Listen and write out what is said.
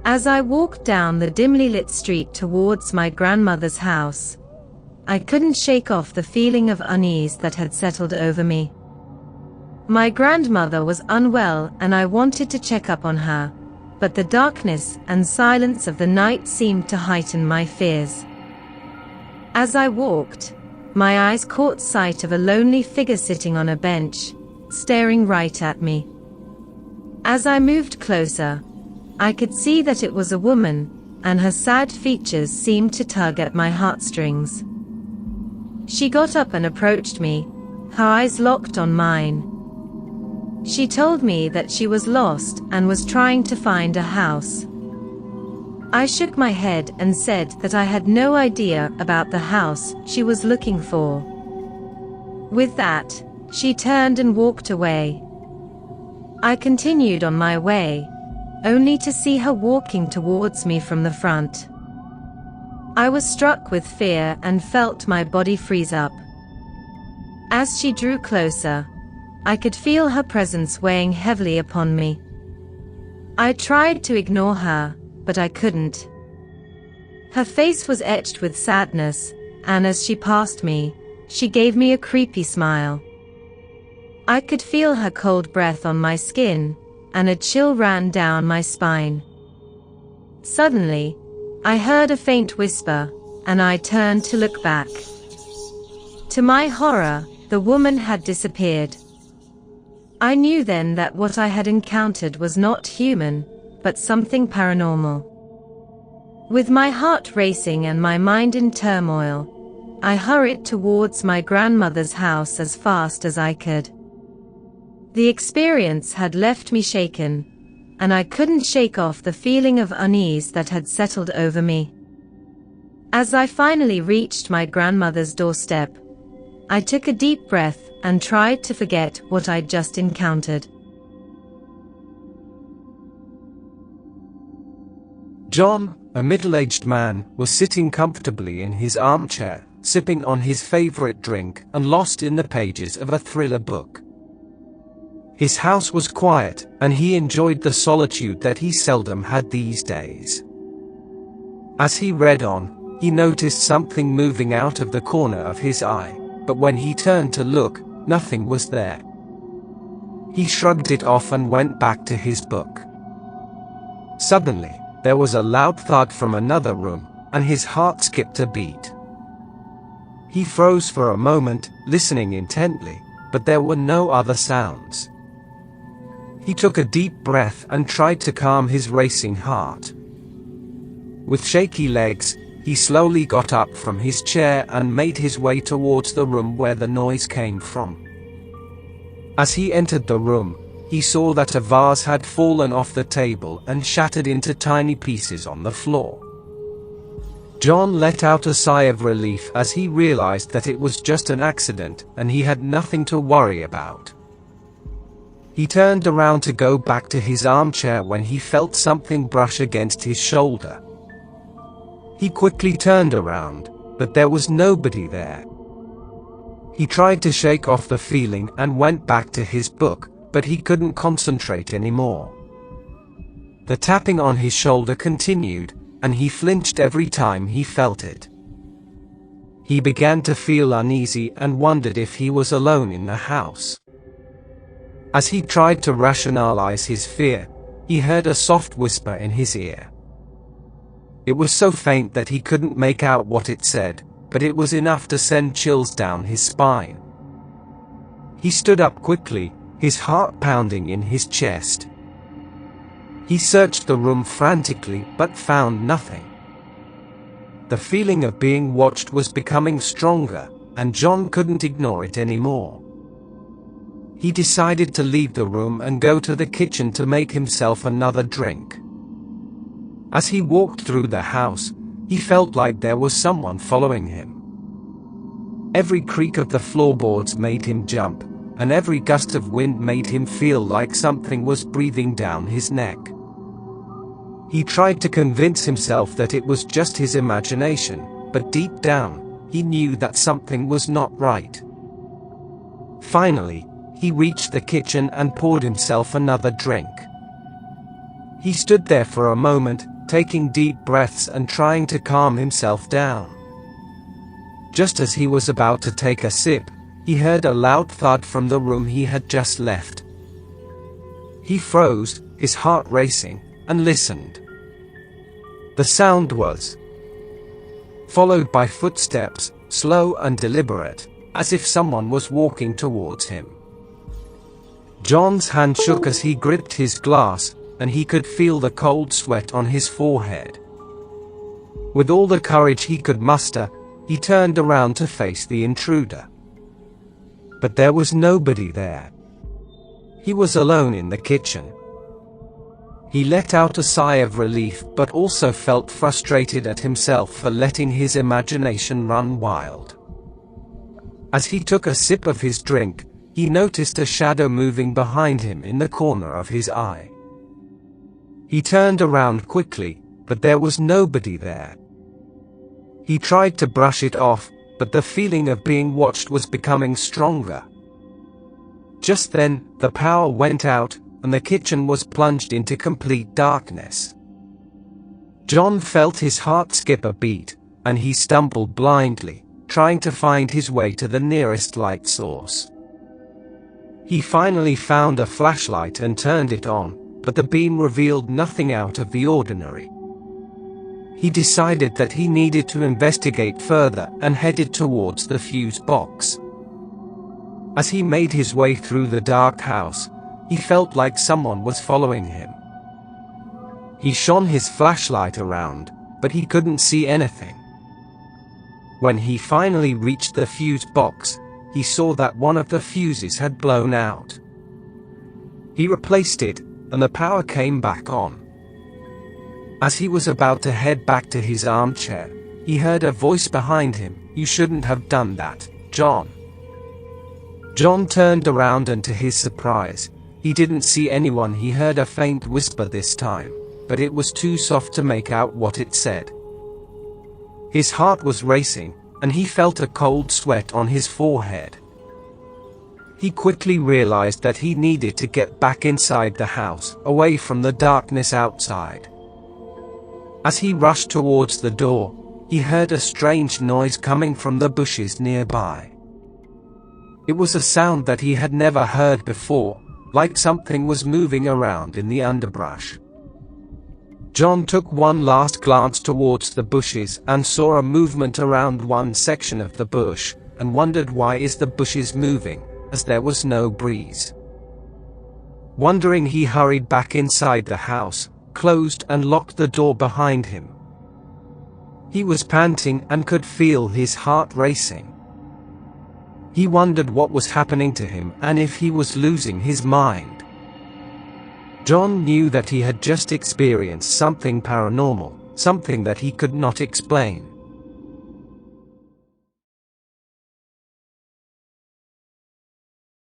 As I walked down the dimly lit street towards my grandmother's house, I couldn't shake off the feeling of unease that had settled over me. My grandmother was unwell and I wanted to check up on her, but the darkness and silence of the night seemed to heighten my fears. As I walked, my eyes caught sight of a lonely figure sitting on a bench, staring right at me. As I moved closer, I could see that it was a woman, and her sad features seemed to tug at my heartstrings. She got up and approached me, her eyes locked on mine. She told me that she was lost and was trying to find a house. I shook my head and said that I had no idea about the house she was looking for. With that, she turned and walked away. I continued on my way, only to see her walking towards me from the front. I was struck with fear and felt my body freeze up. As she drew closer, I could feel her presence weighing heavily upon me. I tried to ignore her, but I couldn't. Her face was etched with sadness, and as she passed me, she gave me a creepy smile. I could feel her cold breath on my skin, and a chill ran down my spine. Suddenly, I heard a faint whisper, and I turned to look back. To my horror, the woman had disappeared. I knew then that what I had encountered was not human, but something paranormal. With my heart racing and my mind in turmoil, I hurried towards my grandmother's house as fast as I could. The experience had left me shaken, and I couldn't shake off the feeling of unease that had settled over me. As I finally reached my grandmother's doorstep, I took a deep breath and tried to forget what I'd just encountered. John, a middle-aged man, was sitting comfortably in his armchair, sipping on his favorite drink and lost in the pages of a thriller book. His house was quiet, and he enjoyed the solitude that he seldom had these days. As he read on, he noticed something moving out of the corner of his eye, but when he turned to look, nothing was there. He shrugged it off and went back to his book. Suddenly, there was a loud thud from another room, and his heart skipped a beat. He froze for a moment, listening intently, but there were no other sounds. He took a deep breath and tried to calm his racing heart. With shaky legs, he slowly got up from his chair and made his way towards the room where the noise came from. As he entered the room, he saw that a vase had fallen off the table and shattered into tiny pieces on the floor. John let out a sigh of relief as he realized that it was just an accident and he had nothing to worry about. He turned around to go back to his armchair when he felt something brush against his shoulder. He quickly turned around, but there was nobody there. He tried to shake off the feeling and went back to his book, but he couldn't concentrate anymore. The tapping on his shoulder continued, and he flinched every time he felt it. He began to feel uneasy and wondered if he was alone in the house. As he tried to rationalize his fear, he heard a soft whisper in his ear. It was so faint that he couldn't make out what it said, but it was enough to send chills down his spine. He stood up quickly, his heart pounding in his chest. He searched the room frantically but found nothing. The feeling of being watched was becoming stronger, and John couldn't ignore it anymore. He decided to leave the room and go to the kitchen to make himself another drink. As he walked through the house, he felt like there was someone following him. Every creak of the floorboards made him jump, and every gust of wind made him feel like something was breathing down his neck. He tried to convince himself that it was just his imagination, but deep down, he knew that something was not right. Finally, he reached the kitchen and poured himself another drink. He stood there for a moment, taking deep breaths and trying to calm himself down. Just as he was about to take a sip, he heard a loud thud from the room he had just left. He froze, his heart racing, and listened. The sound was followed by footsteps, slow and deliberate, as if someone was walking towards him. John's hand shook as he gripped his glass, and he could feel the cold sweat on his forehead. With all the courage he could muster, he turned around to face the intruder. But there was nobody there. He was alone in the kitchen. He let out a sigh of relief, but also felt frustrated at himself for letting his imagination run wild. As he took a sip of his drink, he noticed a shadow moving behind him in the corner of his eye. He turned around quickly, but there was nobody there. He tried to brush it off, but the feeling of being watched was becoming stronger. Just then, the power went out, and the kitchen was plunged into complete darkness. John felt his heart skip a beat, and he stumbled blindly, trying to find his way to the nearest light source. He finally found a flashlight and turned it on, but the beam revealed nothing out of the ordinary. He decided that he needed to investigate further and headed towards the fuse box. As he made his way through the dark house, he felt like someone was following him. He shone his flashlight around, but he couldn't see anything. When he finally reached the fuse box, he saw that one of the fuses had blown out. He replaced it, and the power came back on. As he was about to head back to his armchair, he heard a voice behind him. "You shouldn't have done that, John." John turned around, and to his surprise, he didn't see anyone. He heard a faint whisper this time, but it was too soft to make out what it said. His heart was racing, and he felt a cold sweat on his forehead. He quickly realized that he needed to get back inside the house, away from the darkness outside. As he rushed towards the door, he heard a strange noise coming from the bushes nearby. It was a sound that he had never heard before, like something was moving around in the underbrush. John took one last glance towards the bushes and saw a movement around one section of the bush, and wondered why is the bushes moving, as there was no breeze. Wondering, he hurried back inside the house, closed and locked the door behind him. He was panting and could feel his heart racing. He wondered what was happening to him and if he was losing his mind. John knew that he had just experienced something paranormal, something that he could not explain.